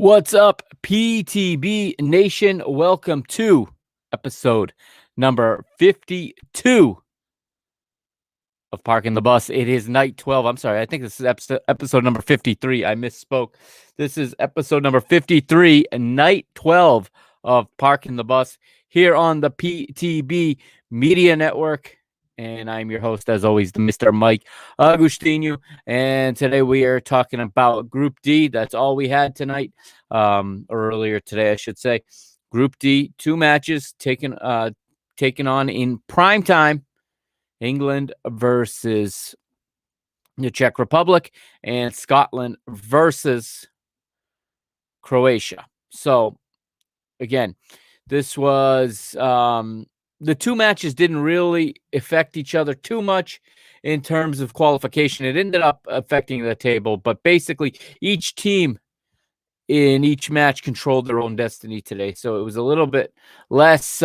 What's up, PTB Nation? Welcome to episode number 52 of Parking the Bus. It is night 12. I'm sorry. I think this is episode number 53. I misspoke. This is episode number 53, night 12 of Parking the Bus here on the PTB Media Network. And I'm your host, as always, Mr. Mike Agustinu. And today we are talking about Group D. That's all we had tonight, or earlier today, I should say. Group D, two matches taken on in prime time. England versus the Czech Republic and Scotland versus Croatia. So, again, this was the two matches didn't really affect each other too much in terms of qualification. It ended up affecting the table, but basically each team in each match controlled their own destiny today. So it was a little bit less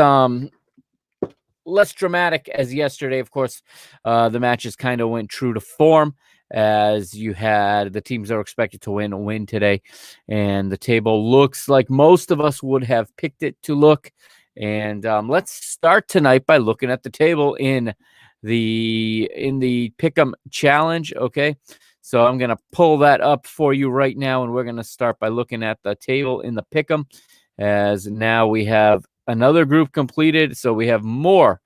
dramatic as yesterday. Of course, the matches kind of went true to form, as you had the teams that were expected to win today. And the table looks like most of us would have picked it to look. And let's start tonight by looking at the table in the Pick'em Challenge. Okay, so I'm going to pull that up for you right now, and we're going to start by looking at the table in the Pick'em, as now we have another group completed, so we have more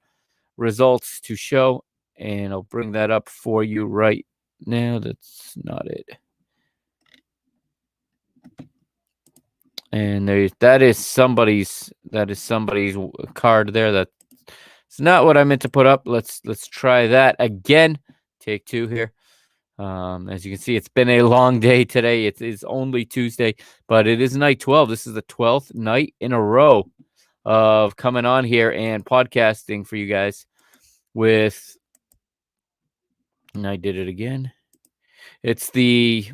results to show, and I'll bring that up for you right now. That's not it. And that is somebody's card there. That's not what I meant to put up. Let's try that again. Take two here. As you can see, it's been a long day today. It is only Tuesday, but it is night 12. This is the 12th night in a row of coming on here and podcasting for you guys with, and I did it again. It's the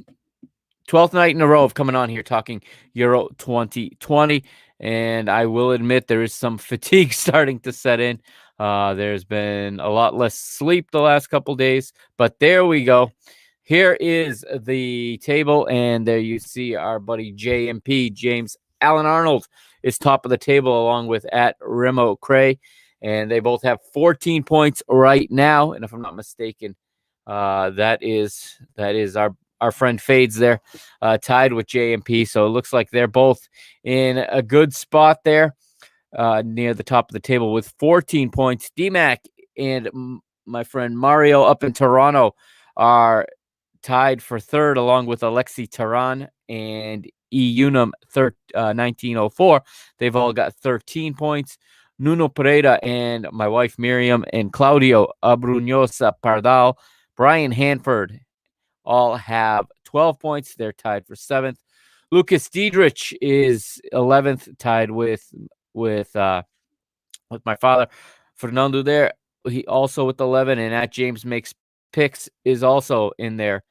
12th night in a row of coming on here talking Euro 2020, and I will admit there is some fatigue starting to set in. There's been a lot less sleep the last couple days, but there we go. Here is the table, and there you see our buddy JMP, James Allen Arnold, is top of the table along with at Remo Cray, and they both have 14 points right now. And if I'm not mistaken, that is our friend Fades there, tied with JMP. So it looks like they're both in a good spot there, near the top of the table with 14 points. DMAC and my friend Mario up in Toronto are tied for third, along with Alexi Taran and Unum 1904. They've all got 13 points. Nuno Pereira and my wife Miriam and Claudio Abruñosa Pardal, Brian Hanford, all have 12 points. They're tied for 7th. Lucas Diedrich is 11th, tied with my father Fernando there. He also with 11, and at James Makes Picks is also in there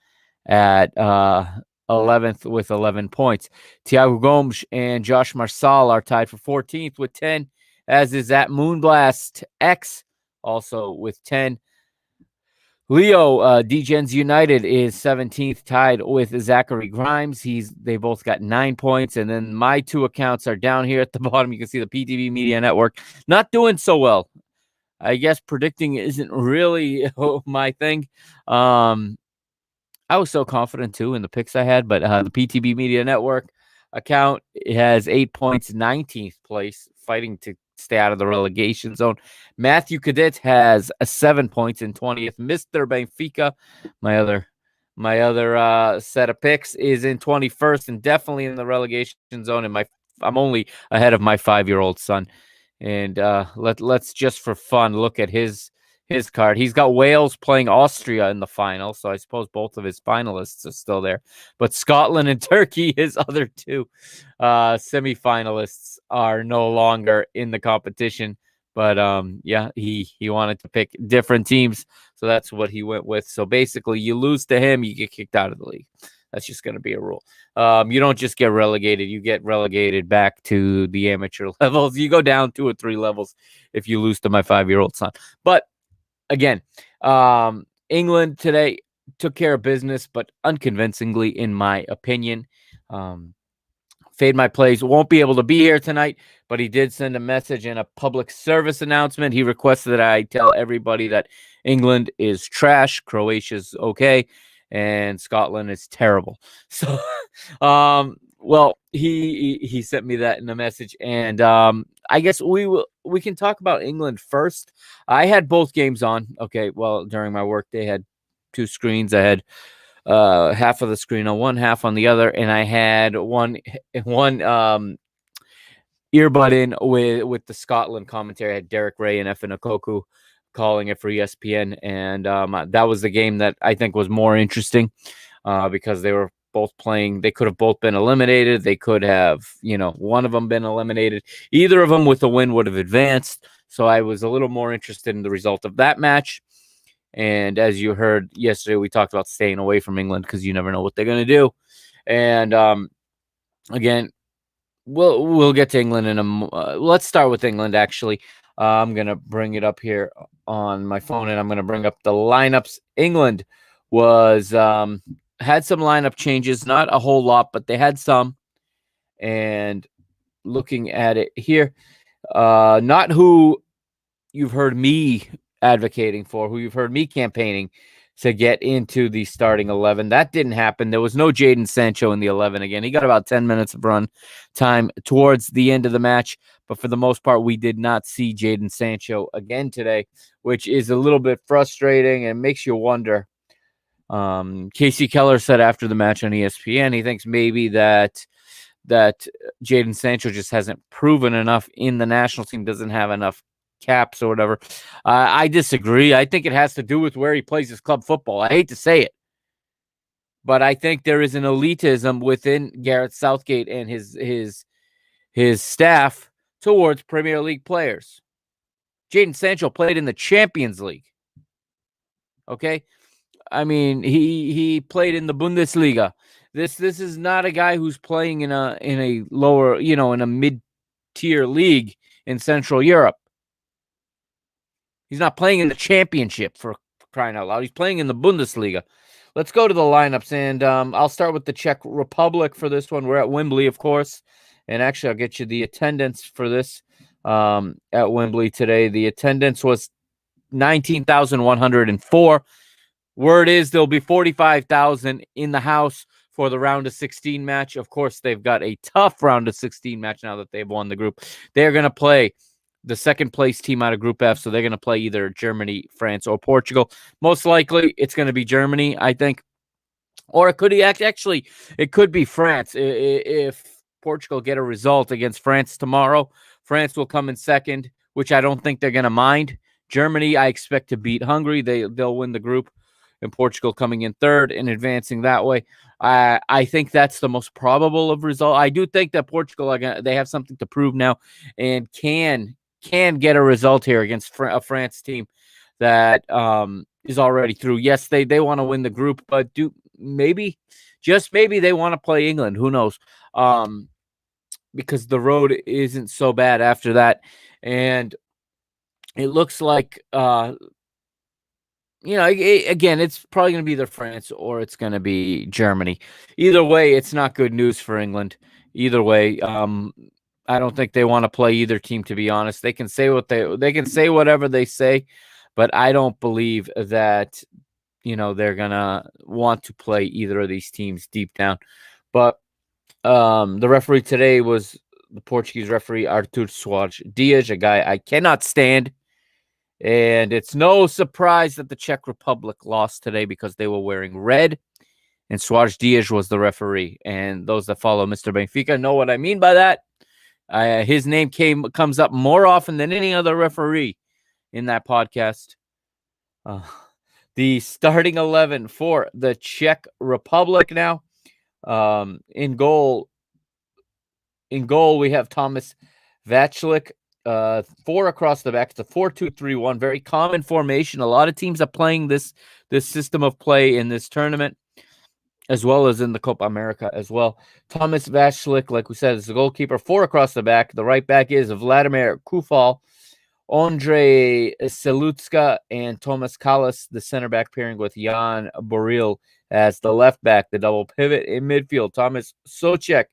at 11th with 11 points. Tiago Gomes and Josh Marsal are tied for 14th with 10, as is at Moonblast X also with 10. Leo, Degens United is 17th, tied with Zachary Grimes. They both got 9 points. And then my two accounts are down here at the bottom. You can see the PTV Media Network not doing so well. I guess predicting isn't really my thing. I was so confident too in the picks I had, but the PTB Media Network account has 8 points, 19th place, fighting to stay out of the relegation zone. Matthew Cadet has 7 points in 20th. Mr. Benfica, my other set of picks, is in 21st and definitely in the relegation zone. And I'm only ahead of my 5-year-old son. And let's just for fun look at his card. He's got Wales playing Austria in the final, so I suppose both of his finalists are still there. But Scotland and Turkey, his other two semifinalists, are no longer in the competition. But yeah, he wanted to pick different teams, so that's what he went with. So basically, you lose to him, you get kicked out of the league. That's just going to be a rule. You don't just get relegated. You get relegated back to the amateur levels. You go down 2 or 3 levels if you lose to my 5-year-old son. But again, England today took care of business, but unconvincingly, in my opinion. Fade My Plays won't be able to be here tonight, but he did send a message and a public service announcement. He requested that I tell everybody that England is trash, Croatia's okay, and Scotland is terrible. So, well, he sent me that in a message, and I guess we can talk about England first. I had both games on. Okay, well, during my work day, I had 2 screens. I had half of the screen on one, half on the other, and I had one earbud in with the Scotland commentary. I had Derek Ray and Efan Okoku calling it for ESPN, and that was the game that I think was more interesting because they were both playing. They could have both been eliminated. They could have, one of them been eliminated. Either of them with a win would have advanced. So I was a little more interested in the result of that match. And as you heard yesterday, we talked about staying away from England because you never know what they're going to do. And again, we'll get to England in a. Let's start with England. Actually, I'm going to bring it up here on my phone, and I'm going to bring up the lineups. England was had some lineup changes, not a whole lot, but they had some. And looking at it here, not who you've heard me advocating for, who you've heard me campaigning to get into the starting 11. That didn't happen. There was no Jadon Sancho in the 11 again. He got about 10 minutes of run time towards the end of the match, but for the most part, we did not see Jadon Sancho again today, which is a little bit frustrating and makes you wonder. Casey Keller said after the match on ESPN, he thinks maybe that Jadon Sancho just hasn't proven enough in the national team, doesn't have enough caps or whatever. I disagree. I think it has to do with where he plays his club football. I hate to say it, but I think there is an elitism within Gareth Southgate and his staff towards Premier League players. Jadon Sancho played in the Champions League. Okay? I mean, he played in the Bundesliga. This is not a guy who's playing in a lower, in a mid-tier league in Central Europe. He's not playing in the championship, for crying out loud. He's playing in the Bundesliga. Let's go to the lineups, and I'll start with the Czech Republic for this one. We're at Wembley, of course, and actually I'll get you the attendance for this at Wembley today. The attendance was 19,104. Word is there'll be 45,000 in the house for the round of 16 match. Of course, they've got a tough round of 16 match now that they've won the group. They're going to play the second place team out of Group F, so they're going to play either Germany, France, or Portugal. Most likely, it's going to be Germany, I think. Or it could be France. If Portugal get a result against France tomorrow, France will come in second, which I don't think they're going to mind. Germany, I expect to beat Hungary. They'll win the group. And Portugal coming in third and advancing that way. I think that's the most probable of result. I do think that Portugal, they have something to prove now and can get a result here against a France team that is already through. Yes, they want to win the group, but just maybe they want to play England. Who knows? Because the road isn't so bad after that. And it looks like again, it's probably going to be either France or it's going to be Germany. Either way, it's not good news for England. Either way, I don't think they want to play either team, to be honest. They can say they can say whatever they say, but I don't believe that they're going to want to play either of these teams deep down. But the referee today was the Portuguese referee Artur Soares Dias, a guy I cannot stand. And it's no surprise that the Czech Republic lost today because they were wearing red, and Soares Dias was the referee. And those that follow Mr. Benfica know what I mean by that. His name comes up more often than any other referee in that podcast. The starting 11 for the Czech Republic now. In goal, we have Thomas Vaclik. 4 across the back. It's a 4-2-3-1. Very common formation. A lot of teams are playing this system of play in this tournament, as well as in the Copa America as well. Thomas Vaclik, like we said, is the goalkeeper. 4 across the back. The right back is Vladimir Kufal. Ondrej Selutska and Thomas Kallas, the center back, pairing with Jan Boril as the left back. The double pivot in midfield, Thomas Souček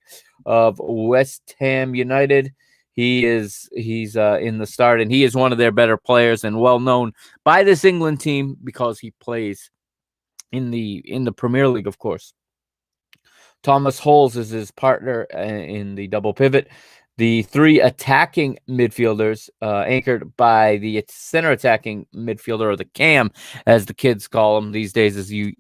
of West Ham United. He's in the start, and he is one of their better players and well known by this England team because he plays in the Premier League, of course. Thomas Holes is his partner in the double pivot. The three attacking midfielders, anchored by the center attacking midfielder, or the cam, as the kids call him these days, as the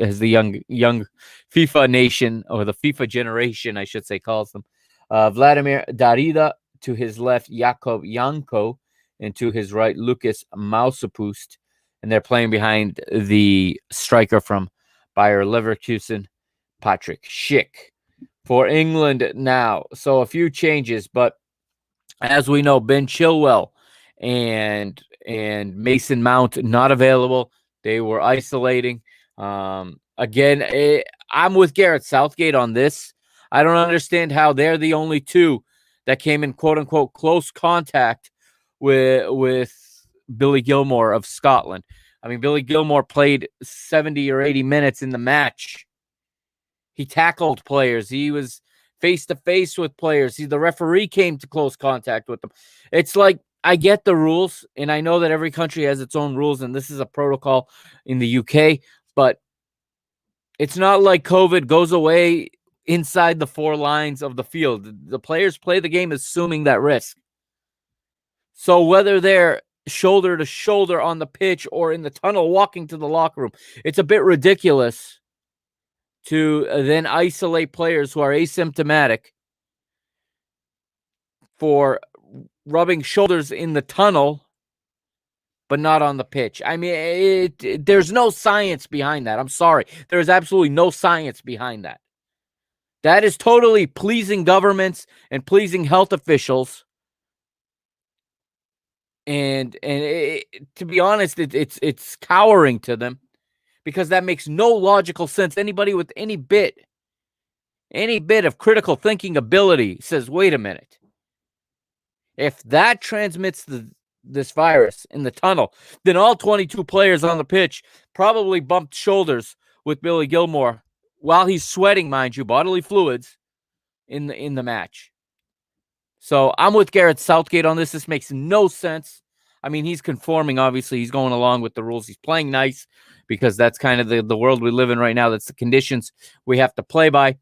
young FIFA nation, or the FIFA generation, I should say, calls them. Vladimir Darida, to his left, Jakub Janko, and to his right, Lucas Mausapust. And they're playing behind the striker from Bayer Leverkusen, Patrick Schick. For England now, so a few changes, but as we know, Ben Chilwell and Mason Mount not available. They were isolating. Again, I'm with Gareth Southgate on this. I don't understand how they're the only two that came in quote unquote close contact with Billy Gilmour of Scotland. I mean, Billy Gilmour played 70 or 80 minutes in the match. He tackled players. He was face-to-face with players. The referee came to close contact with them. It's like, I get the rules, and I know that every country has its own rules, and this is a protocol in the UK, but it's not like COVID goes away inside the four lines of the field. The players play the game assuming that risk. So whether they're shoulder to shoulder on the pitch or in the tunnel walking to the locker room, it's a bit ridiculous to then isolate players who are asymptomatic for rubbing shoulders in the tunnel, but not on the pitch. I mean, there's no science behind that. I'm sorry. There is absolutely no science behind that. That is totally pleasing governments and pleasing health officials. And to be honest, it's cowering to them, because that makes no logical sense. Anybody with any bit of critical thinking ability says, wait a minute. If that transmits this virus in the tunnel, then all 22 players on the pitch probably bumped shoulders with Billy Gilmour while he's sweating, mind you, bodily fluids in the match. So I'm with Gareth Southgate on this. This makes no sense. I mean, he's conforming, obviously. He's going along with the rules. He's playing nice because that's kind of the world we live in right now. That's the conditions we have to play by.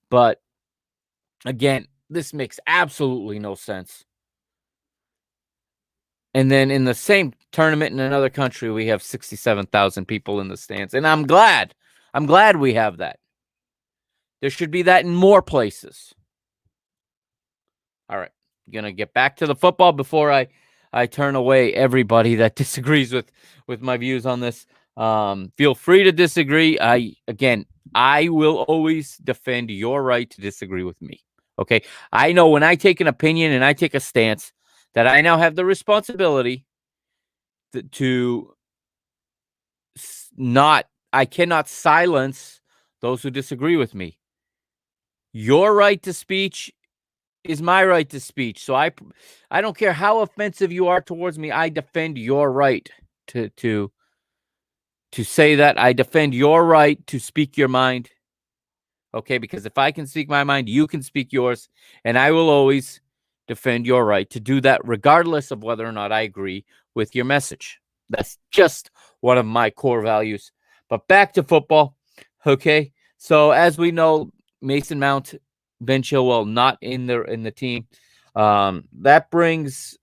But again, this makes absolutely no sense. And then in the same tournament in another country, we have 67,000 people in the stands. And I'm glad we have that. There should be that in more places. All right. Going to get back to the football before I turn away everybody that disagrees with my views on this. Feel free to disagree. I will always defend your right to disagree with me. Okay. I know when I take an opinion and I take a stance that I now have the responsibility I cannot silence those who disagree with me. Your right to speech is my right to speech. So I don't care how offensive you are towards me. I defend your right to say that. I defend your right to speak your mind. Okay, because if I can speak my mind, you can speak yours, and I will always defend your right to do that, regardless of whether or not I agree with your message. That's just one of my core values. But back to football. Okay, so as we know, Mason Mount, Ben Chilwell not in the team. That brings,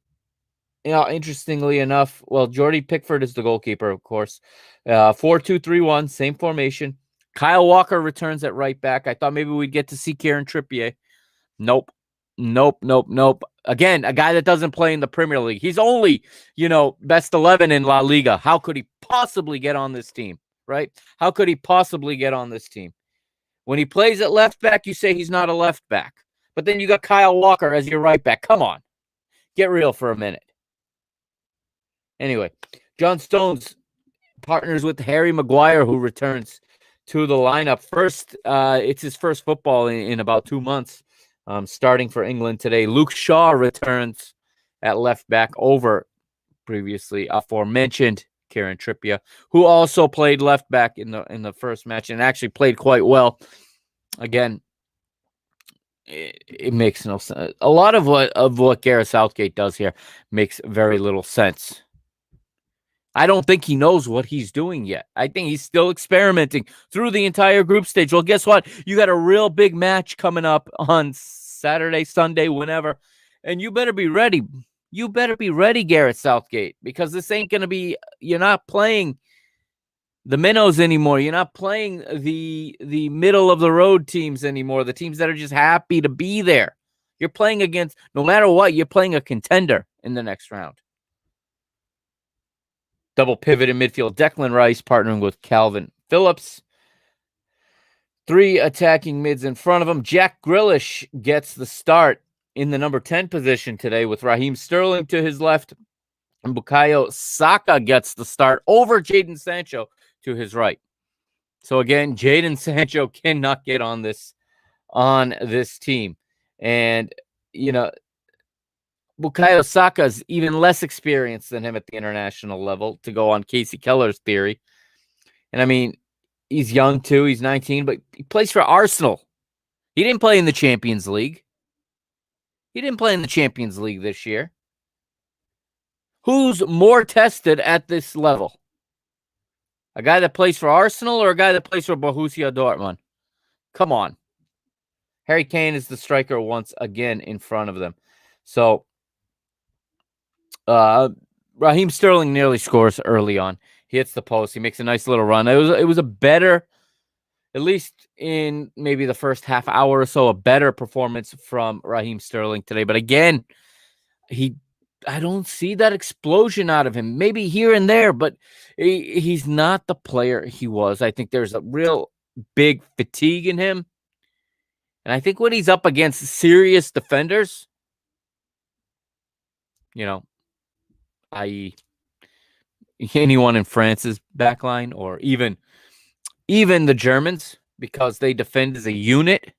interestingly enough, Jordy Pickford is the goalkeeper, of course. 4-2-3-1, same formation. Kyle Walker returns at right back. I thought maybe we'd get to see Kieran Trippier. Nope. Again, a guy that doesn't play in the Premier League. He's only, best 11 in La Liga. How could he possibly get on this team, right? How could he possibly get on this team? When he plays at left back, you say he's not a left back. But then you got Kyle Walker as your right back. Come on. Get real for a minute. Anyway, John Stones partners with Harry Maguire, who returns to the lineup. It's his first football in about 2 months, starting for England today. Luke Shaw returns at left back over previously aforementioned Kieran Trippier, who also played left back in the first match and actually played quite well. Again, it makes no sense. A lot of what Gareth Southgate does here makes very little sense. I don't think he knows what he's doing yet. I think he's still experimenting through the entire group stage. Well, guess what? You got a real big match coming up on Saturday, Sunday, whenever, and you better be ready. You better be ready, Gareth Southgate, because this ain't going to be, you're not playing the minnows anymore. You're not playing the middle of the road teams anymore, the teams that are just happy to be there. You're playing against, no matter what, you're playing a contender in the next round. Double pivot in midfield, Declan Rice partnering with Calvin Phillips. 3 attacking mids in front of him. Jack Grealish gets the start in the number 10 position today with Raheem Sterling to his left. And Bukayo Saka gets the start over Jadon Sancho to his right. So again, Jadon Sancho cannot get on this team. And, you know, Bukayo Saka is even less experienced than him at the international level, to go on Casey Keller's theory. And I mean, he's young too. He's 19, but he plays for Arsenal. He didn't play in the Champions League. He didn't play in the Champions League this year. Who's more tested at this level? A guy that plays for Arsenal or a guy that plays for Borussia Dortmund? Come on. Harry Kane is the striker once again in front of them. So, Raheem Sterling nearly scores early on. He hits the post. He makes a nice little run. It was a better, at least in maybe the first half hour or so, a better performance from Raheem Sterling today. But again, I don't see that explosion out of him. Maybe here and there, but he's not the player he was. I think there's a real big fatigue in him. And I think when he's up against serious defenders, you know, i.e. anyone in France's backline, or even the Germans, because they defend as a unit.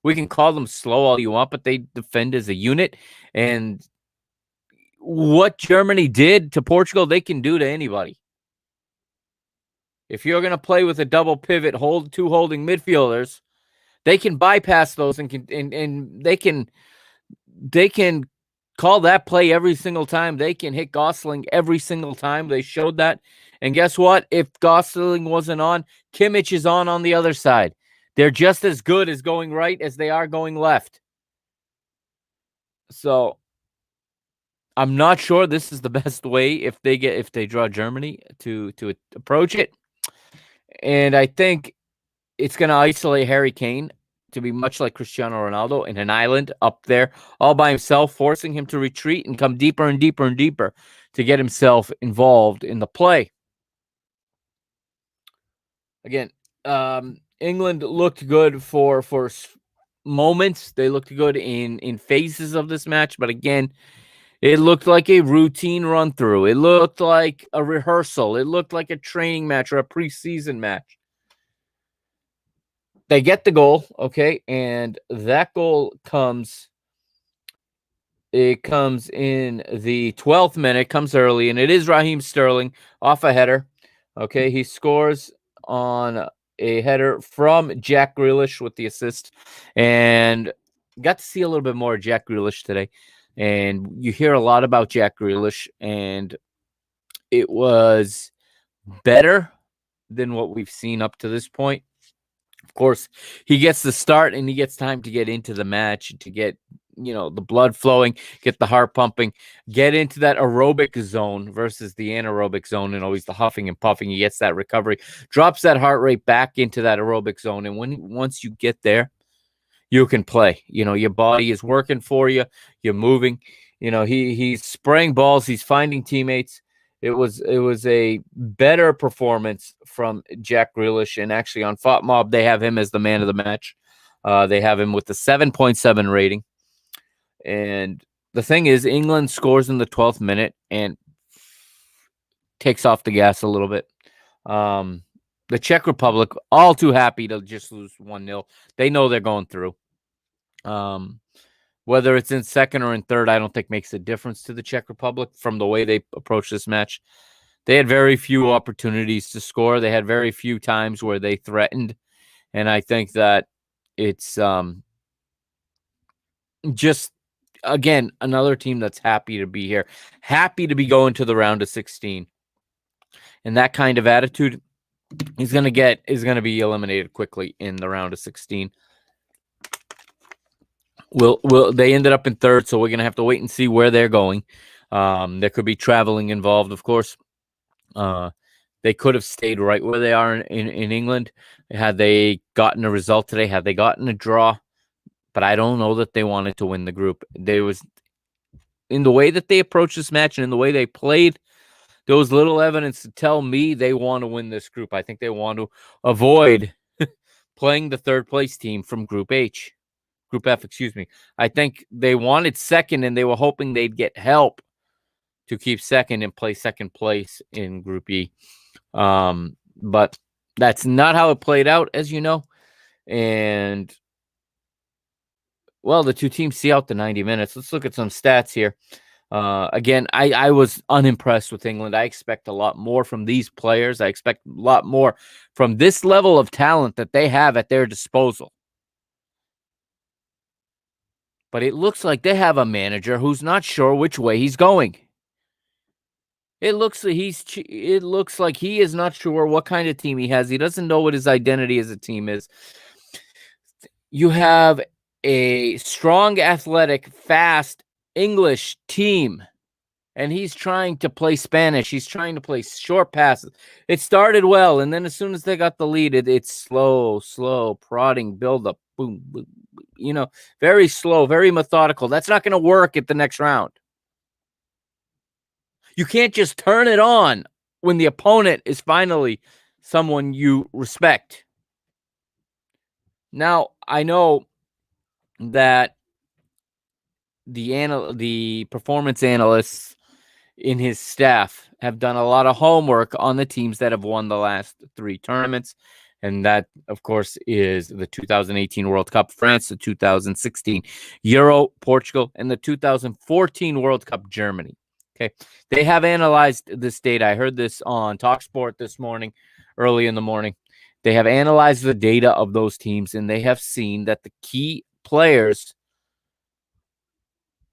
We can call them slow all you want, but they defend as a unit. And what Germany did to Portugal, they can do to anybody. If you're going to play with a double pivot, two holding midfielders, they can bypass those and they can call that play every single time. They can hit Gosling every single time. They showed that. And guess what? If Gosling wasn't on, Kimmich is on the other side. They're just as good as going right as they are going left. So I'm not sure this is the best way if they draw Germany to approach it. And I think it's going to isolate Harry Kane to be much like Cristiano Ronaldo in an island up there all by himself, forcing him to retreat and come deeper and deeper and deeper to get himself involved in the play. Again, England looked good for moments. They looked good in phases of this match, but again, it looked like a routine run through. It looked like a rehearsal. It looked like a training match or a preseason match. They get the goal, okay, and that goal comes in the 12th minute, comes early, and it is Raheem Sterling off a header. Okay, he scores on a header from Jack Grealish with the assist, and got to see a little bit more of Jack Grealish today. And you hear a lot about Jack Grealish, and it was better than what we've seen up to this point. Of course, he gets the start and he gets time to get into the match, to get, the blood flowing, get the heart pumping, get into that aerobic zone versus the anaerobic zone and always the huffing and puffing. He gets that recovery, drops that heart rate back into that aerobic zone. And once you get there, you can play. Your body is working for you. You're moving. He's spraying balls. He's finding teammates. It was a better performance from Jack Grealish. And actually on FOTMob, they have him as the man of the match. They have him with the 7.7 rating. And the thing is, England scores in the 12th minute and takes off the gas a little bit. The Czech Republic, all too happy to just lose 1-0. They know they're going through. Whether it's in second or in third, I don't think makes a difference to the Czech Republic from the way they approach this match. They had very few opportunities to score. They had very few times where they threatened. And I think that it's just, again, another team that's happy to be here, happy to be going to the round of 16. And that kind of attitude is going to be eliminated quickly in the round of 16. They ended up in third, so we're going to have to wait and see where they're going. There could be traveling involved, of course. They could have stayed right where they are in England had they gotten a result today, had they gotten a draw. But I don't know that they wanted to win the group. There was, in the way that they approached this match and in the way they played, there was little evidence to tell me they want to win this group. I think they want to avoid playing the third place team from Group F, excuse me. I think they wanted second, and they were hoping they'd get help to keep second and play second place in Group E. But that's not how it played out, as you know. And, well, the two teams see out the 90 minutes. Let's look at some stats here. Again, I was unimpressed with England. I expect a lot more from these players. I expect a lot more from this level of talent that they have at their disposal. But it looks like they have a manager who's not sure which way he's going. It looks like he is not sure what kind of team he has. He doesn't know what his identity as a team is. You have a strong, athletic, fast English team, and he's trying to play Spanish. He's trying to play short passes. It started well, and then as soon as they got the lead, it's slow, prodding, build up, boom, boom, very slow, very methodical. That's not going to work at the next round. You can't just turn it on when the opponent is finally someone you respect. Now, I know that the performance analysts in his staff have done a lot of homework on the teams that have won the last three tournaments. And that, of course, is the 2018 World Cup, France, the 2016 Euro, Portugal, and the 2014 World Cup, Germany. Okay. They have analyzed this data. I heard this on TalkSport this morning, early in the morning. They have analyzed the data of those teams, and they have seen that the key players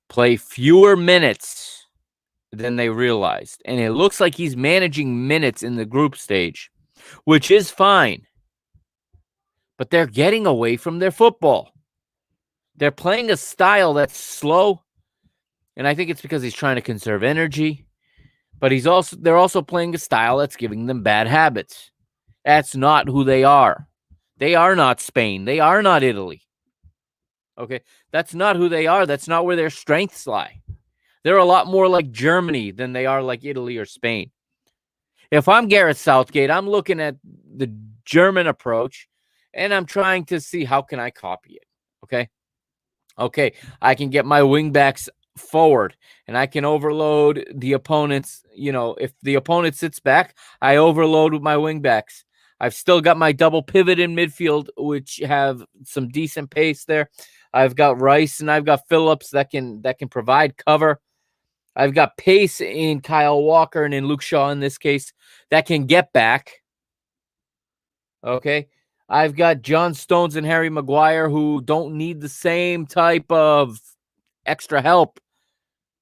play fewer minutes than they realized. And it looks like he's managing minutes in the group stage, which is fine. But they're getting away from their football. They're playing a style that's slow, and I think it's because he's trying to conserve energy. But they're also playing a style that's giving them bad habits. That's not who they are. They are not Spain. They are not Italy. Okay, that's not who they are. That's not where their strengths lie. They're a lot more like Germany than they are like Italy or Spain. If I'm Gareth Southgate, I'm looking at the German approach, and I'm trying to see how can I copy it. Okay, I can get my wingbacks forward, and I can overload the opponents. If the opponent sits back, I overload with my wingbacks. I've still got my double pivot in midfield, which have some decent pace there. I've got Rice and I've got Phillips that can provide cover. I've got pace in Kyle Walker and in Luke Shaw in this case that can get back. Okay. I've got John Stones and Harry Maguire who don't need the same type of extra help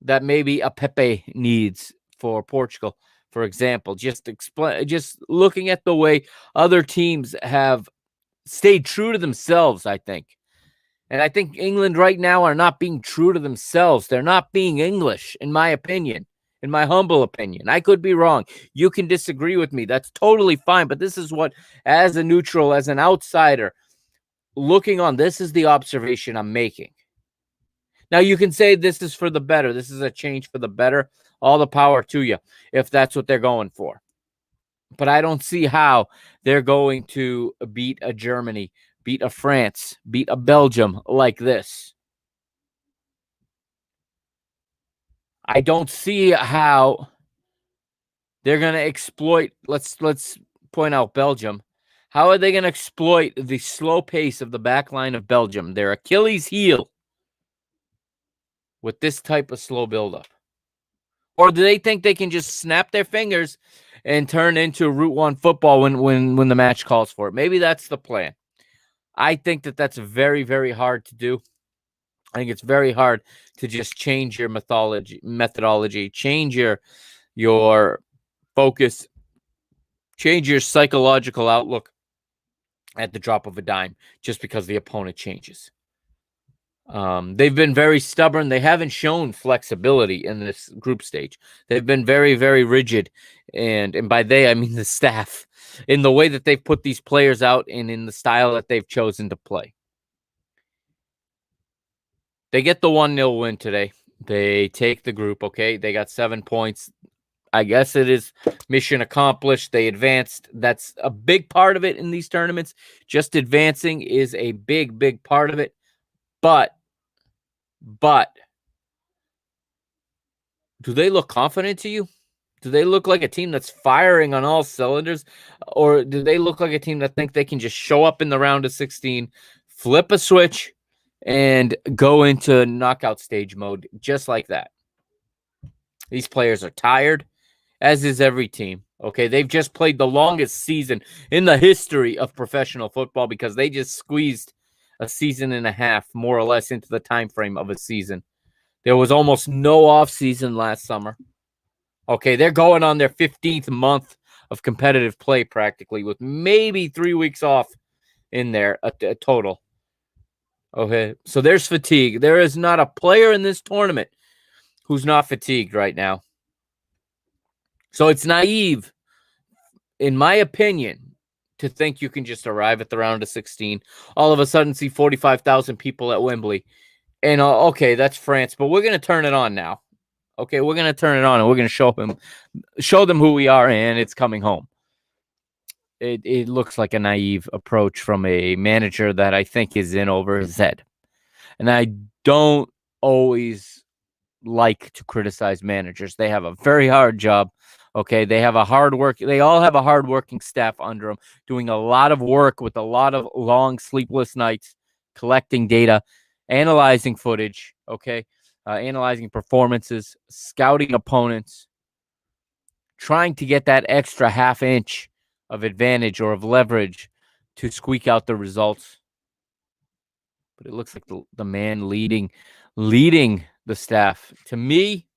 that maybe a Pepe needs for Portugal, for example. Just looking at the way other teams have stayed true to themselves, I think. And I think England right now are not being true to themselves. They're not being English, in my opinion, in my humble opinion. I could be wrong. You can disagree with me. That's totally fine. But this is what, as a neutral, as an outsider, looking on, this is the observation I'm making. Now, you can say this is for the better. This is a change for the better. All the power to you, if that's what they're going for. But I don't see how they're going to beat a Germany, beat a France, beat a Belgium like this. I don't see how they're going to exploit. Let's point out Belgium. How are they going to exploit the slow pace of the back line of Belgium? Their Achilles heel with this type of slow buildup? Or do they think they can just snap their fingers and turn into Route 1 football when the match calls for it? Maybe that's the plan. I think that's very, very hard to do. I think it's very hard to just change your methodology, change your focus, change your psychological outlook at the drop of a dime just because the opponent changes. They've been very stubborn. They haven't shown flexibility in this group stage. They've been very, very rigid. And by they, I mean the staff, in the way that they've put these players out and in the style that they've chosen to play. They get the 1-0 win today. They take the group, okay? They got 7 points. I guess it is mission accomplished. They advanced. That's a big part of it in these tournaments. Just advancing is a big, big part of it. But do they look confident to you? Do they look like a team that's firing on all cylinders? Or do they look like a team that think they can just show up in the round of 16, flip a switch, and go into knockout stage mode just like that? These players are tired, as is every team. Okay, they've just played the longest season in the history of professional football because they just squeezed a season and a half, more or less, into the time frame of a season. There was almost no off season last summer. Okay, they're going on their 15th month of competitive play practically, with maybe 3 weeks off in there, a total. Okay, so there's fatigue. There is not a player in this tournament who's not fatigued right now. So it's naive, in my opinion, to think you can just arrive at the round of 16, all of a sudden see 45,000 people at Wembley, and okay, that's France, but we're going to turn it on now. Okay, we're going to turn it on, and we're going to show them who we are, and it's coming home. It looks like a naive approach from a manager that I think is in over his head. And I don't always like to criticize managers. They have a very hard job. Okay, they all have a hard-working staff under them, doing a lot of work with a lot of long sleepless nights, collecting data, analyzing footage, okay, analyzing performances, scouting opponents, trying to get that extra half inch of advantage or of leverage to squeak out the results. But it looks like the man leading the staff, to me,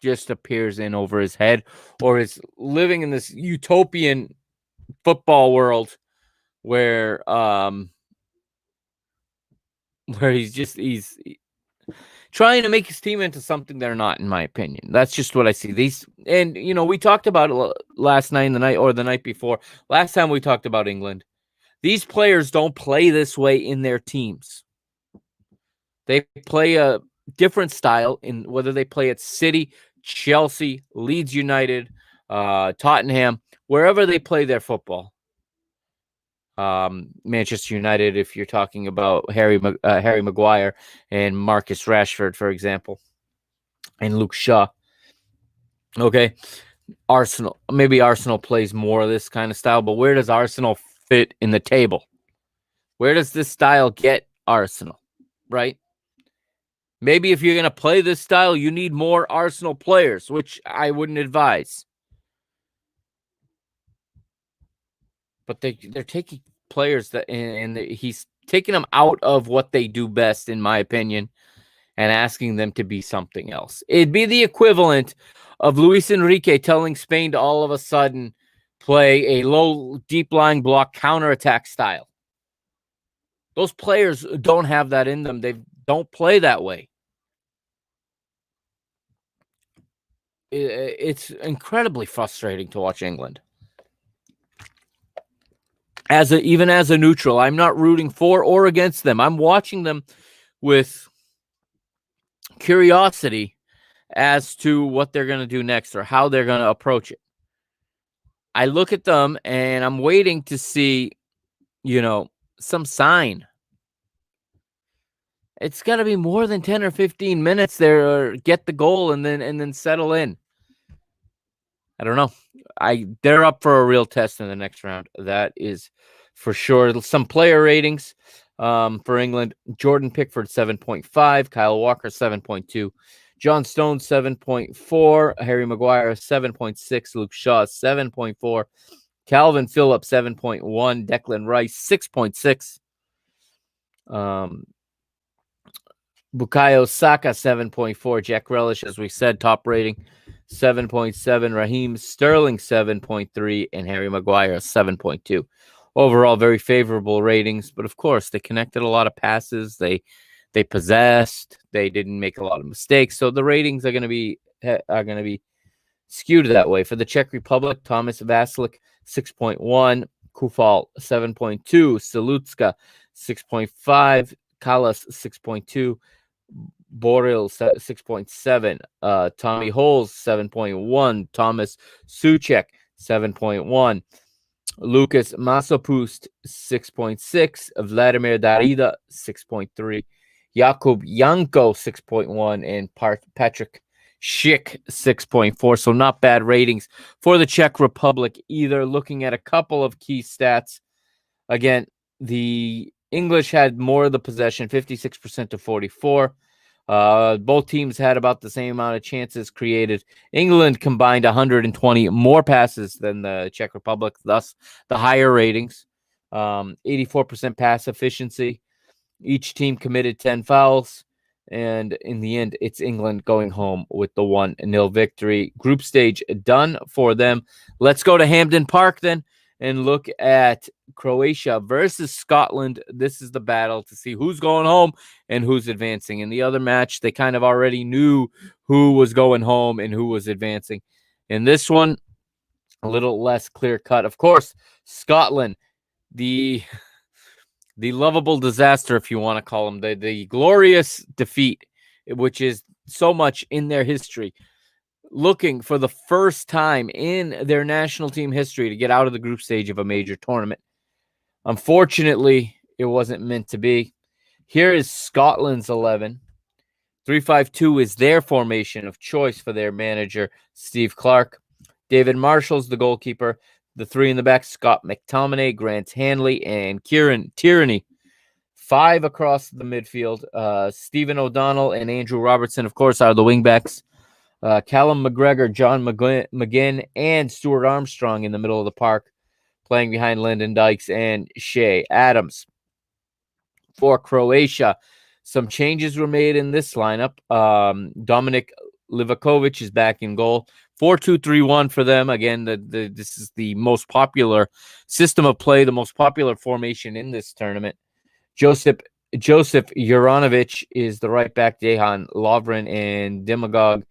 just appears in over his head, or is living in this utopian football world where he's trying to make his team into something they're not, in my opinion. That's just what I see. And we talked about it last night, the night before. Last time we talked about England. These players don't play this way in their teams. They play a different style in whether they play at City, Chelsea, Leeds United, Tottenham, wherever they play their football. Manchester United, if you're talking about Harry Maguire and Marcus Rashford, for example, and Luke Shaw. Okay, maybe Arsenal plays more of this kind of style, but where does Arsenal fit in the table? Where does this style get Arsenal, right? Maybe if you're going to play this style, you need more Arsenal players, which I wouldn't advise. But they're taking players and he's taking them out of what they do best, in my opinion, and asking them to be something else. It'd be the equivalent of Luis Enrique telling Spain to all of a sudden play a low, deep-lying block counterattack style. Those players don't have that in them. They don't play that way. It's incredibly frustrating to watch England. Even as a neutral, I'm not rooting for or against them. I'm watching them with curiosity as to what they're going to do next or how they're going to approach it. I look at them and I'm waiting to see, some sign. It's got to be more than 10 or 15 minutes there, or get the goal and then settle in. I don't know. They're up for a real test in the next round. That is for sure. Some player ratings. For England. Jordan Pickford, 7.5. Kyle Walker, 7.2. John Stone, 7.4. Harry Maguire, 7.6. Luke Shaw, 7.4. Calvin Phillips, 7.1. Declan Rice, 6.6. Bukayo Saka, 7.4. Jack Grealish, as we said, top rating, 7.7. Raheem Sterling, 7.3. And Harry Maguire, 7.2. Overall, very favorable ratings. But, of course, they connected a lot of passes. They possessed. They didn't make a lot of mistakes. So the ratings are going to be skewed that way. For the Czech Republic, Thomas Vasilik, 6.1. Kufal, 7.2. Salutska, 6.5. Kalas, 6.2. Boril, 6.7. Tommy Holes, 7.1. Thomas Suchek, 7.1. Lucas Masopust, 6.6. Vladimir Darida, 6.3. Jakub Janko, 6.1. And Patrick Schick, 6.4. So not bad ratings for the Czech Republic either. Looking at a couple of key stats. Again, the English had more of the possession, 56% to 44. Both teams had about the same amount of chances created. England combined 120 more passes than the Czech Republic, thus the higher ratings. 84% pass efficiency. Each team committed 10 fouls. And in the end, it's England going home with the 1-0 victory. Group stage done for them. Let's go to Hampden Park then and look at Croatia versus Scotland. This is the battle to see who's going home and who's advancing. In the other match, they kind of already knew who was going home and who was advancing. In this one, a little less clear cut. Of course, Scotland, the lovable disaster, if you want to call them, the glorious defeat, which is so much in their history, looking for the first time in their national team history to get out of the group stage of a major tournament. Unfortunately, it wasn't meant to be. Here is Scotland's 11. 3-5-2 is their formation of choice for their manager, Steve Clark. David Marshall's the goalkeeper. The three in the back, Scott McTominay, Grant Hanley, and Kieran Tierney. 5 across the midfield. Stephen O'Donnell and Andrew Robertson, of course, are the wingbacks. Callum McGregor, John McGinn, and Stuart Armstrong in the middle of the park, playing behind Lyndon Dykes and Shea Adams. For Croatia, some changes were made in this lineup. Dominik Livakovic is back in goal. 4-2-3-1 for them. Again, this is the most popular system of play, the most popular formation in this tournament. Joseph Juranovic is the right back. Dejan Lovren and Demagog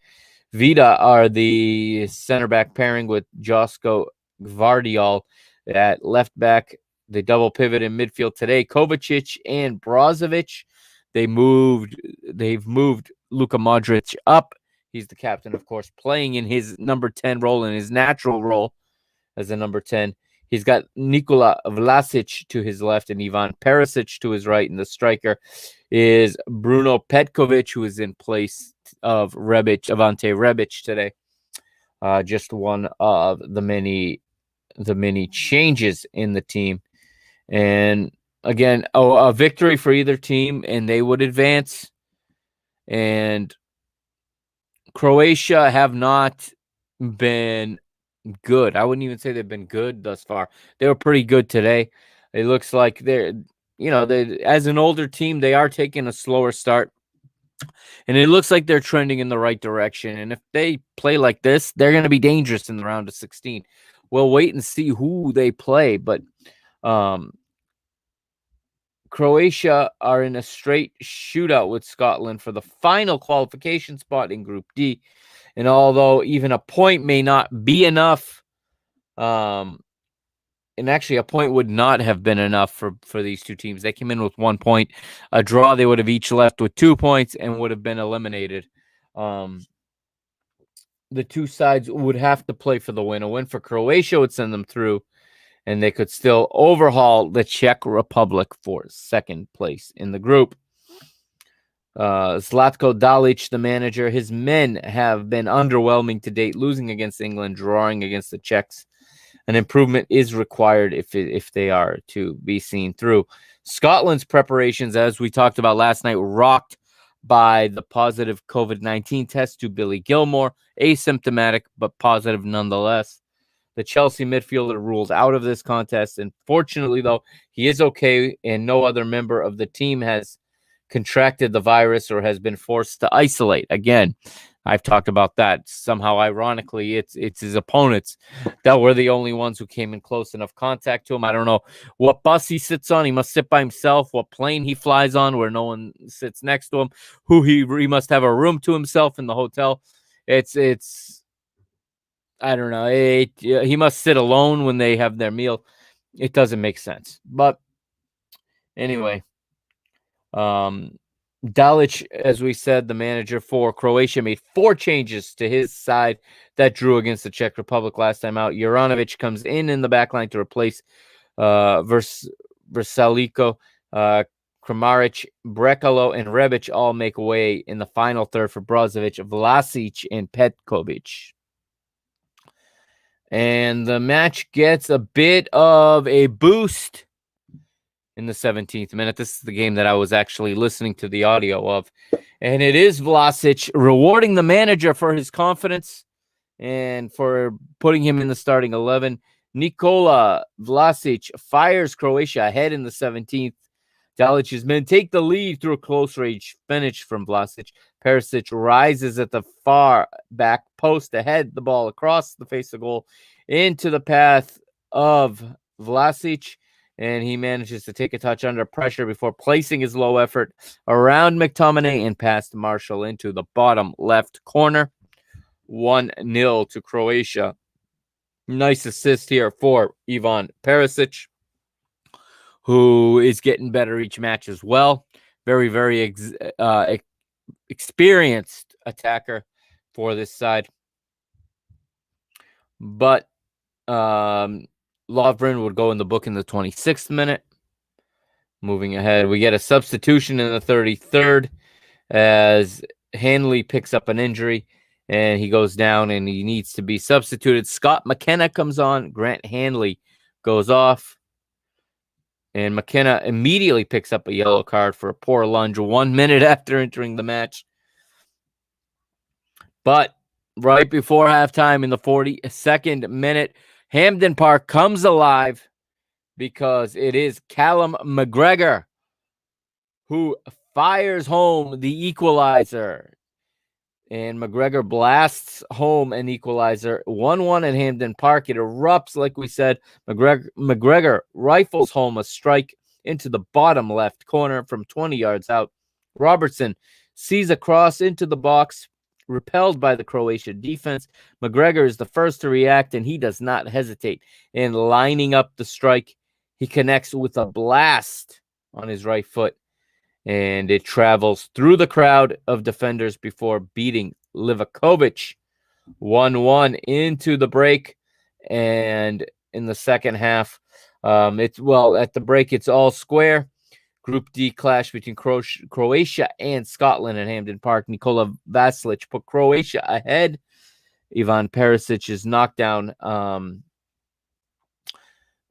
Vida are the center back pairing with Josko Gvardiol at left back. They double pivot in midfield today. Kovacic and Brozovic. They've moved Luka Modric up. He's the captain, of course, playing in his number 10 role, in his natural role as a number 10. He's got Nikola Vlasic to his left and Ivan Perisic to his right. And the striker is Bruno Petkovic, who is in place of Ante Rebic today. Just one of the many changes in the team. And again, a victory for either team, and they would advance. And Croatia have not been good. I wouldn't even say they've been good thus far. They were pretty good today. It looks like they're, as an older team, they are taking a slower start. And it looks like they're trending in the right direction. And if they play like this, they're going to be dangerous in the round of 16. We'll wait and see who they play. But Croatia are in a straight shootout with Scotland for the final qualification spot in Group D. And although even a point may not be enough, and actually a point would not have been enough for these two teams. They came in with 1 point. A draw, they would have each left with 2 points and would have been eliminated. The two sides would have to play for the win. A win for Croatia would send them through, and they could still overhaul the Czech Republic for second place in the group. Zlatko Dalic, the manager, his men have been underwhelming to date, losing against England, drawing against the Czechs. An improvement is required if they are to be seen through. Scotland's preparations, as we talked about last night, rocked by the positive COVID-19 test to Billy Gilmore, asymptomatic but positive nonetheless. The Chelsea midfielder ruled out of this contest, and fortunately, though, he is okay, and no other member of the team has contracted the virus or has been forced to isolate. Again, I've talked about that. Somehow, ironically, it's his opponents that were the only ones who came in close enough contact to him. I don't know what bus he sits on. He must sit by himself. What plane he flies on where no one sits next to him. He must have a room to himself in the hotel. It's I don't know. He must sit alone when they have their meal. It doesn't make sense. But anyway, Dalic, as we said, the manager for Croatia, made 4 changes to his side that drew against the Czech Republic last time out. Juranovic comes in the back line to replace Versalico. Kramaric, Brekalo, and Rebic all make way in the final third for Brozovic, Vlasic, and Petkovic. And the match gets a bit of a boost in the 17th minute. This is the game that I was actually listening to the audio of. And it is Vlasic rewarding the manager for his confidence and for putting him in the starting 11. Nikola Vlasic fires Croatia ahead in the 17th. Dalic's men take the lead through a close range finish from Vlasic. Perisic rises at the far back post to head the ball across the face of goal into the path of Vlasic, and he manages to take a touch under pressure before placing his low effort around McTominay and past Marshall into the bottom left corner. 1-0 to Croatia. Nice assist here for Ivan Perisic, who is getting better each match as well. Very, very experienced attacker for this side. But Lovren would go in the book in the 26th minute. Moving ahead, we get a substitution in the 33rd as Hanley picks up an injury and he goes down and he needs to be substituted. Scott McKenna comes on. Grant Hanley goes off. And McKenna immediately picks up a yellow card for a poor lunge 1 minute after entering the match. But right before halftime in the 42nd minute, Hampden Park comes alive because it is Callum McGregor who fires home the equalizer. And McGregor blasts home an equalizer. 1-1 at Hampden Park. It erupts, like we said. McGregor rifles home a strike into the bottom left corner from 20 yards out. Robertson sees a cross into the box, repelled by the Croatian defense. McGregor is the first to react, and he does not hesitate in lining up the strike. He connects with a blast on his right foot, and it travels through the crowd of defenders before beating Livakovic. 1-1 into the break, and in the second half, at the break, it's all square. Group D clash between Croatia and Scotland at Hampden Park. Nikola Vasilic put Croatia ahead. Ivan Perisic's knockdown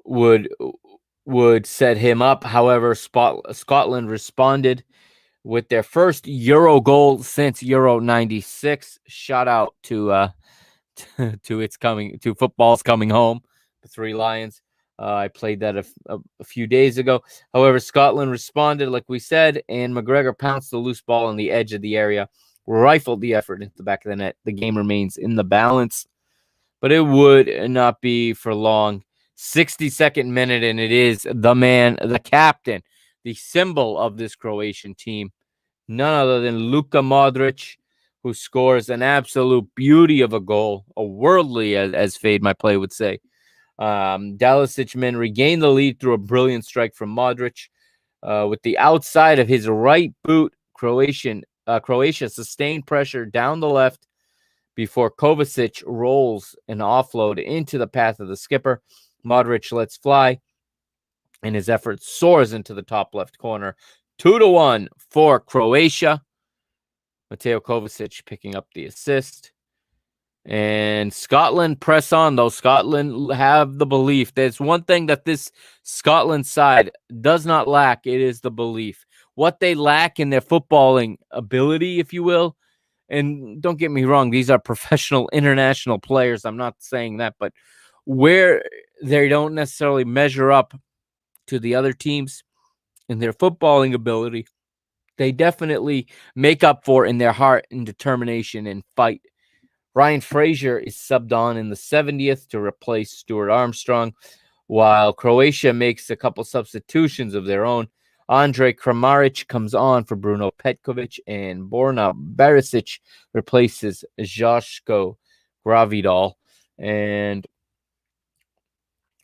would set him up. However, Scotland responded with their first Euro goal since Euro 96. Shout out to football's coming home, the Three Lions. I played that a few days ago. However, Scotland responded, like we said, and McGregor pounced the loose ball on the edge of the area, rifled the effort into the back of the net. The game remains in the balance, but it would not be for long. 62nd minute, and it is the man, the captain, the symbol of this Croatian team, none other than Luka Modric, who scores an absolute beauty of a goal, a worldly, as Fade My Play would say. Dalisic men regain the lead through a brilliant strike from Modric. With the outside of his right boot, Croatia sustained pressure down the left before Kovacic rolls an offload into the path of the skipper. Modric lets fly, and his effort soars into the top left corner. 2-1 for Croatia. Mateo Kovacic picking up the assist. And Scotland press on, though. Scotland have the belief. There's one thing that this Scotland side does not lack. It is the belief. What they lack in their footballing ability, if you will. And don't get me wrong, these are professional international players. I'm not saying that, but where they don't necessarily measure up to the other teams in their footballing ability, they definitely make up for in their heart and determination and fight. Ryan Fraser is subbed on in the 70th to replace Stuart Armstrong, while Croatia makes a couple substitutions of their own. Andre Kramaric comes on for Bruno Petkovic, and Borna Barisic replaces Joško Gravidal. And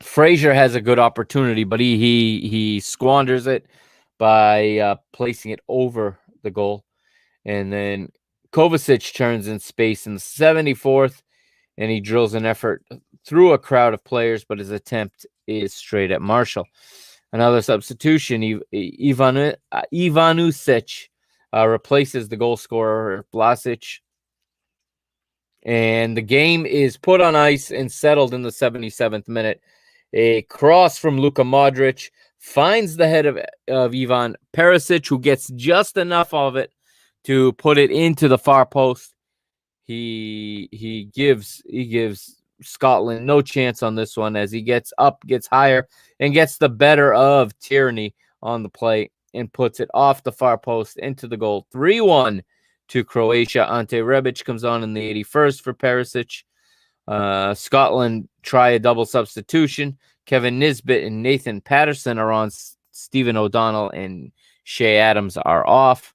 Fraser has a good opportunity, but he squanders it by placing it over the goal. And then Kovacic turns in space in the 74th, and he drills an effort through a crowd of players, but his attempt is straight at Marshall. Another substitution, Ivanusic replaces the goal scorer, Vlasic. And the game is put on ice and settled in the 77th minute. A cross from Luka Modric finds the head of Ivan Perisic, who gets just enough of it to put it into the far post. He gives Scotland no chance on this one as he gets up, gets higher, and gets the better of Tierney on the play and puts it off the far post into the goal. 3-1 to Croatia. Ante Rebic comes on in the 81st for Perisic. Scotland try a double substitution. Kevin Nisbet and Nathan Patterson are on. Stephen O'Donnell and Shea Adams are off.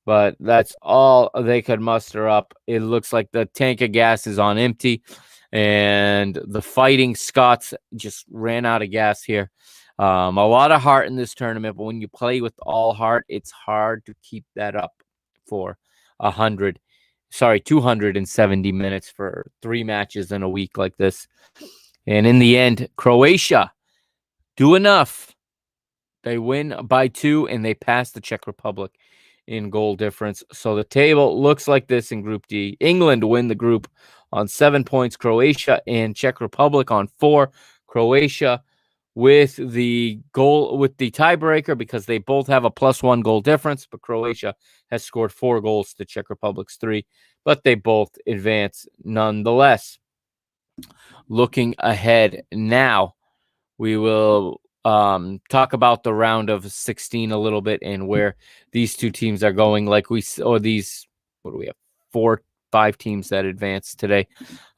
But that's all they could muster up. It looks like the tank of gas is on empty, and the Fighting Scots just ran out of gas here. A lot of heart in this tournament, but when you play with all heart, it's hard to keep that up for 270 minutes for 3 matches in a week like this. And in the end, Croatia do enough. They win by 2, and they pass the Czech Republic in goal difference. So the table looks like this in Group D. England win the group on 7 points. Croatia and Czech Republic on 4. Croatia with the tiebreaker because they both have a +1 goal difference, but Croatia has scored 4 goals to Czech Republic's 3, but they both advance nonetheless. Looking ahead now, we will talk about the round of 16 a little bit and where these two teams are going. What do we have? 4-5 teams that advance today.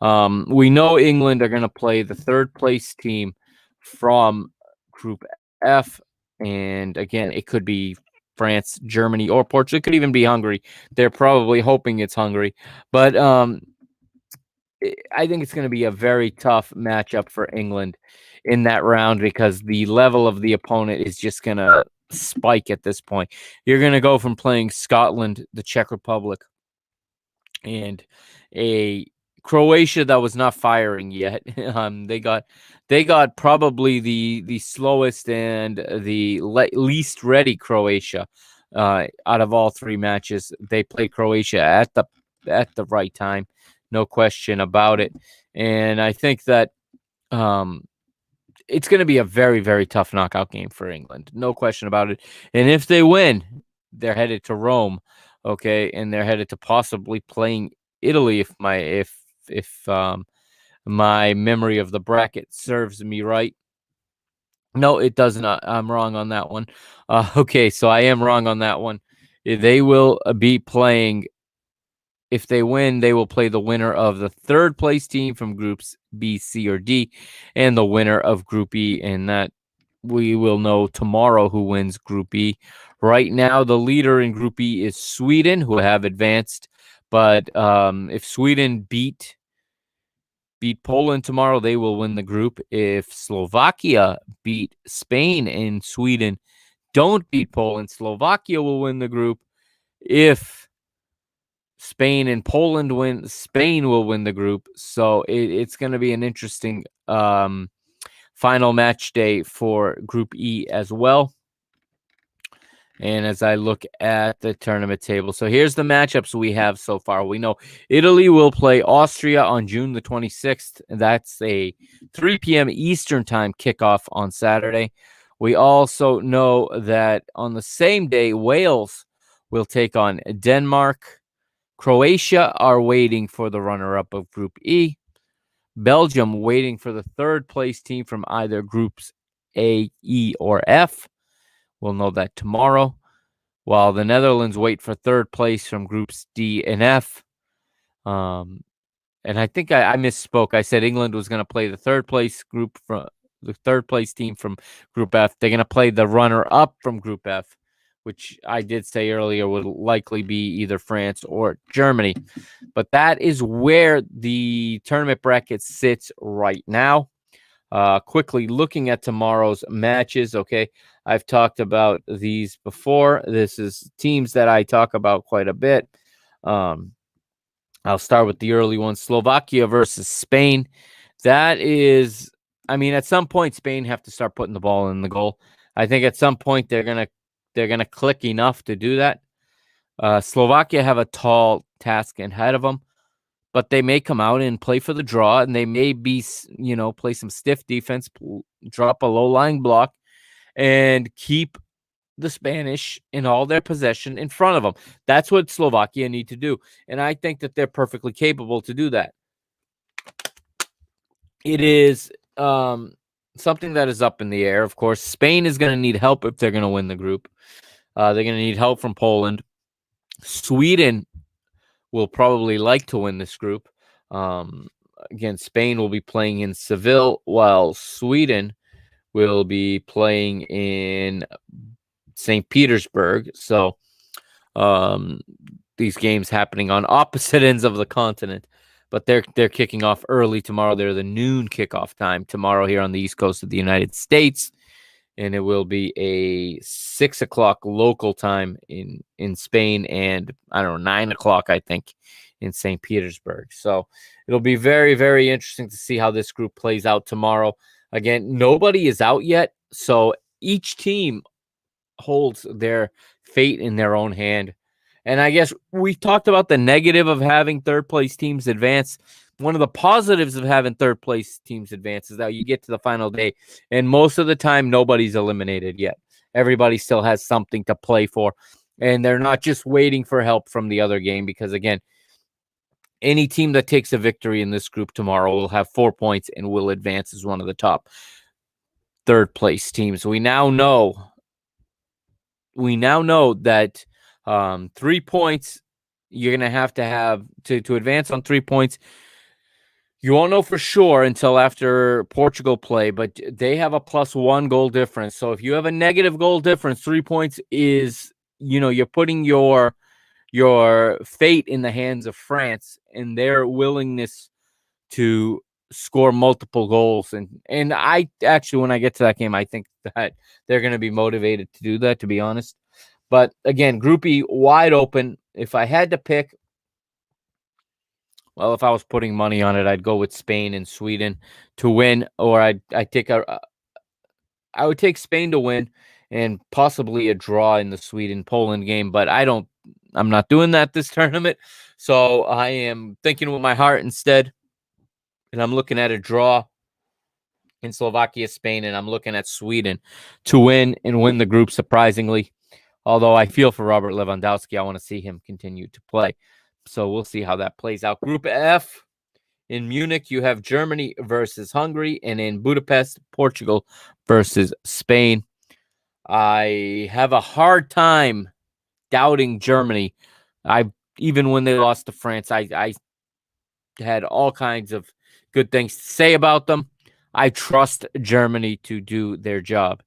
We know England are going to play the 3rd place team from Group F. And again, it could be France, Germany, or Portugal. It could even be Hungary. They're probably hoping it's Hungary. But I think it's going to be a very tough matchup for England in that round because the level of the opponent is just going to spike at this point. You're going to go from playing Scotland, the Czech Republic, and a Croatia that was not firing yet. They got probably the slowest and the least ready Croatia out of all 3 matches. They played Croatia at the right time. No question about it. And I think that it's going to be a very, very tough knockout game for England. No question about it. And if they win, they're headed to Rome, okay? And they're headed to possibly playing Italy if my memory of the bracket serves me right. No, it does not. I'm wrong on that one. Okay, so I am wrong on that one. They will be playing. If they win, they will play the winner of the 3rd place team from Groups B, C, or D, and the winner of Group E. And that we will know tomorrow who wins Group E. Right now, the leader in Group E is Sweden, who have advanced. But if Sweden beat Poland tomorrow, they will win the group. If Slovakia beat Spain and Sweden don't beat Poland, Slovakia will win the group. If Spain and Poland win, Spain will win the group. So it's going to be an interesting final match day for Group E as well. And as I look at the tournament table, so here's the matchups we have so far. We know Italy will play Austria on June the 26th. That's a 3 p.m. Eastern time kickoff on Saturday. We also know that on the same day, Wales will take on Denmark. Croatia are waiting for the runner-up of Group E. Belgium waiting for the third place team from either Groups A, E, or F. We'll know that tomorrow. While the Netherlands wait for third place from Groups D and F. And I think I misspoke. I said England was going to play the third place team from Group F. They're going to play the runner-up from Group F, which I did say earlier would likely be either France or Germany. But that is where the tournament bracket sits right now. Quickly looking at tomorrow's matches. Okay, I've talked about these before. This is teams that I talk about quite a bit. I'll start with the early one. Slovakia versus Spain. That is, I mean, at some point, Spain have to start putting the ball in the goal. I think at some point they're gonna click enough to do that. Slovakia have a tall task ahead of them, but they may come out and play for the draw, and they may be, play some stiff defense, drop a low-lying block, and keep the Spanish in all their possession in front of them. That's what Slovakia need to do, and I think that they're perfectly capable to do that. It is something that is up in the air. Of course, Spain is going to need help if they're going to win the group. They're going to need help from Poland. Sweden will probably like to win this group. Again, Spain will be playing in Seville, while Sweden will be playing in St. Petersburg. So these games happening on opposite ends of the continent, but they're kicking off early tomorrow. They're the noon kickoff time tomorrow here on the East Coast of the United States. And it will be a 6 o'clock local time in Spain, and I don't know, 9 o'clock, I think, in St. Petersburg. So it'll be very, very interesting to see how this group plays out tomorrow. Again, nobody is out yet, so each team holds their fate in their own hand. And I guess we talked about the negative of having third place teams advance. One of the positives of having third place teams advance is that you get to the final day, and most of the time, nobody's eliminated yet. Everybody still has something to play for, and they're not just waiting for help from the other game, because, again, any team that takes a victory in this group tomorrow will have 4 points and will advance as one of the top third place teams. We now know that 3 points you're going to have to advance on 3 points. You won't know for sure until after Portugal play, but they have a +1 goal difference. So if you have a negative goal difference, 3 points is, you're putting your fate in the hands of France and their willingness to score multiple goals. And I actually, when I get to that game, I think that they're going to be motivated to do that, to be honest. But again, Group E wide open. If I had to pick, well, if I was putting money on it, I'd go with Spain and Sweden to win, or I would take Spain to win and possibly a draw in the Sweden-Poland game, but I'm not doing that this tournament. So I am thinking with my heart instead, and I'm looking at a draw in Slovakia, Spain, and I'm looking at Sweden to win and win the group surprisingly. Although I feel for Robert Lewandowski, I want to see him continue to play. So we'll see how that plays out. Group F, in Munich, you have Germany versus Hungary, and in Budapest, Portugal versus Spain. I have a hard time doubting Germany. Even when they lost to France, I had all kinds of good things to say about them. I trust Germany to do their job.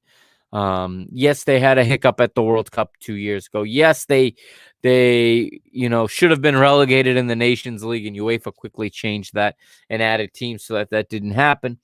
Yes, they had a hiccup at the World Cup 2 years ago. Yes, they should have been relegated in the Nations League, and UEFA quickly changed that and added teams so that didn't happen.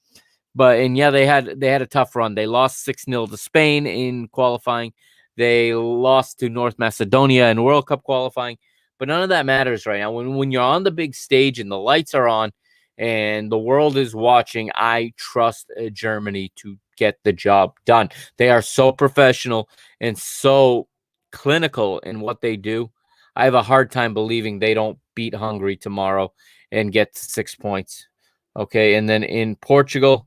They had a tough run. They lost 6-0 to Spain in qualifying. They lost to North Macedonia in World Cup qualifying. But none of that matters right now. When you're on the big stage and the lights are on and the world is watching, I trust Germany to get the job done. They are so professional and so clinical in what they do, I have a hard time believing they don't beat Hungary tomorrow and get 6 points. Okay, and then in Portugal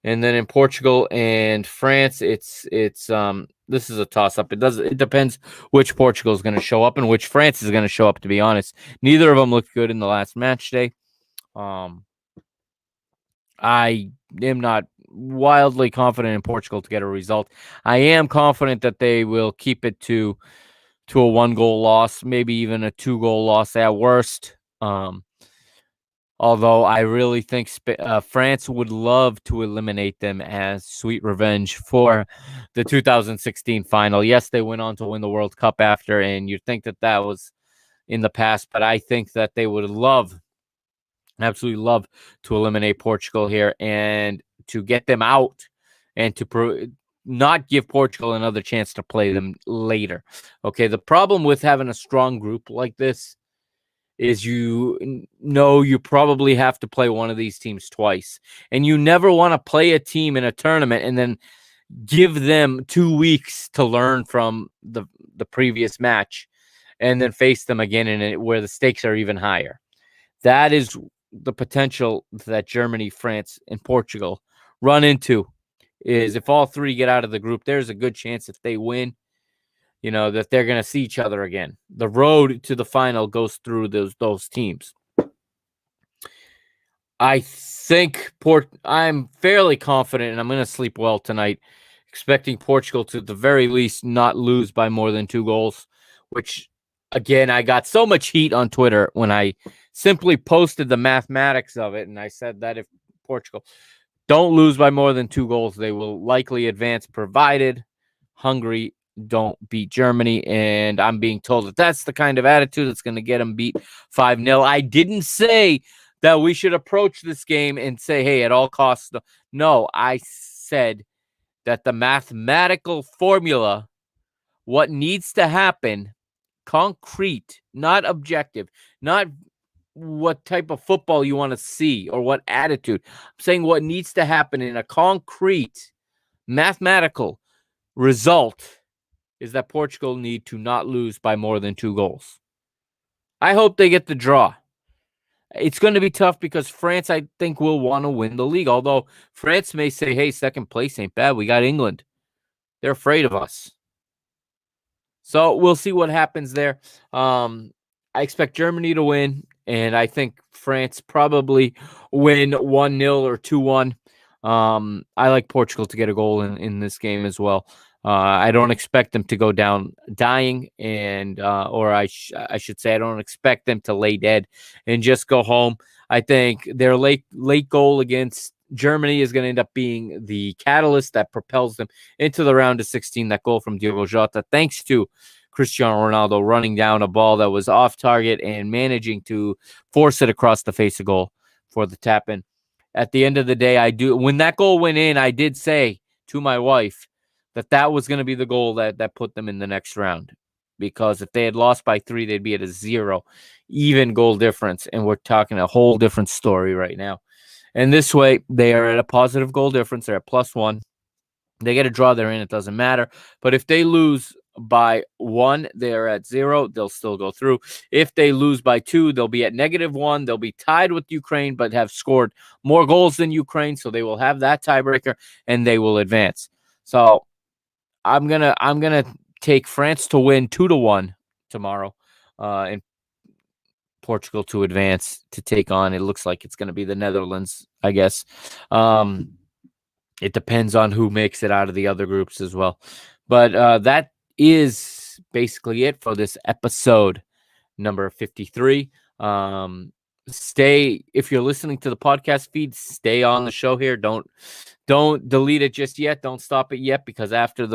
and France, it's this is a toss up. It depends which Portugal is going to show up and which France is going to show up, to be honest. Neither of them looked good in the last match day. I am not wildly confident in Portugal to get a result. I am confident that they will keep it to a 1-goal loss, maybe even a 2-goal loss at worst. Although I really think France would love to eliminate them as sweet revenge for the 2016 final. Yes, they went on to win the World Cup after, and you'd think that was in the past, but I think that they would absolutely love to eliminate Portugal here and to get them out and to not give Portugal another chance to play them later. Okay, the problem with having a strong group like this is you probably have to play one of these teams twice. And you never want to play a team in a tournament and then give them 2 weeks to learn from the previous match and then face them again where the stakes are even higher. That is the potential that Germany, France, and Portugal run into, is if all three get out of the group, there's a good chance if they win, that they're going to see each other again. The road to the final goes through those teams. I think I'm fairly confident, and I'm going to sleep well tonight, expecting Portugal to, at the very least, not lose by more than 2 goals, which, again, I got so much heat on Twitter when I simply posted the mathematics of it, and I said that if Portugal don't lose by more than 2 goals, they will likely advance, provided Hungary don't beat Germany. And I'm being told that that's the kind of attitude that's going to get them beat 5-0. I didn't say that we should approach this game and say, hey, at all costs. No, I said that the mathematical formula, what needs to happen, concrete, not objective, not what type of football you want to see or what attitude. I'm saying what needs to happen in a concrete mathematical result is that Portugal need to not lose by more than 2 goals. I hope they get the draw. It's going to be tough because France, I think, will want to win the league. Although France may say, hey, second place ain't bad. We got England. They're afraid of us. So we'll see what happens there. I expect Germany to win, and I think France probably win 1-0 or 2-1. I like Portugal to get a goal in this game as well. I don't expect them to go down dying, and or I should say I don't expect them to lay dead and just go home. I think their late goal against Germany is going to end up being the catalyst that propels them into the round of 16. That goal from Diogo Jota, thanks to Cristiano Ronaldo running down a ball that was off target and managing to force it across the face of goal for the tap in. At the end of the day, when that goal went in, I did say to my wife that was going to be the goal that put them in the next round. Because if they had lost by 3, they'd be at a 0 even goal difference. And we're talking a whole different story right now. And this way, they are at a positive goal difference. They're at +1. They get a draw, they're in. It doesn't matter. But if they lose by 1, they're at 0. They'll still go through. If they lose by 2, they'll be at -1. They'll be tied with Ukraine, but have scored more goals than Ukraine. So they will have that tiebreaker, and they will advance. So I'm gonna take France to win 2-1 tomorrow, and Portugal to advance to take on. It looks like it's gonna be the Netherlands, I guess. It depends on who makes it out of the other groups as well. But that is basically it for this episode number 53. If you're listening to the podcast feed, stay on the show here. Don't delete it just yet. Don't stop it yet, because after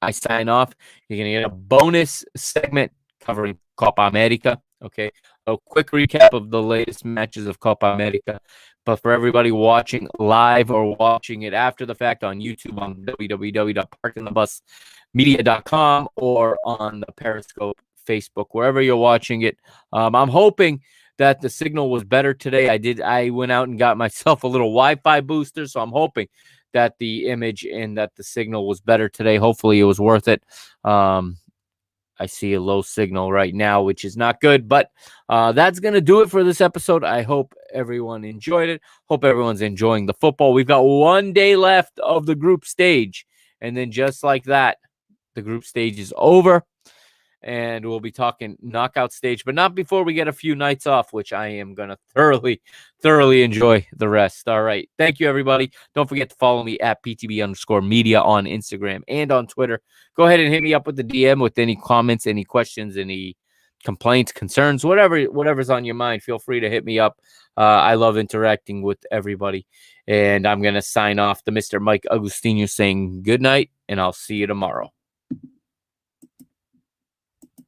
I sign off, you're gonna get a bonus segment covering Copa America. Okay, a quick recap of the latest matches of Copa America. But for everybody watching live or watching it after the fact on YouTube, on www.parkingthebusmedia.com, or on the Periscope Facebook, wherever you're watching it, I'm hoping that the signal was better today. I went out and got myself a little Wi-Fi booster, so I'm hoping that the image and that the signal was better today. Hopefully it was worth it. I see a low signal right now, which is not good. But that's going to do it for this episode. I hope everyone enjoyed it. Hope everyone's enjoying the football. We've got 1 day left of the group stage. And then just like that, the group stage is over. And we'll be talking knockout stage, but not before we get a few nights off, which I am going to thoroughly enjoy the rest. All right. Thank you, everybody. Don't forget to follow me at PTB_media on Instagram and on Twitter. Go ahead and hit me up with the DM with any comments, any questions, any complaints, concerns, whatever's on your mind. Feel free to hit me up. I love interacting with everybody. And I'm going to sign off to Mr. Mike Agustino saying good night, and I'll see you tomorrow.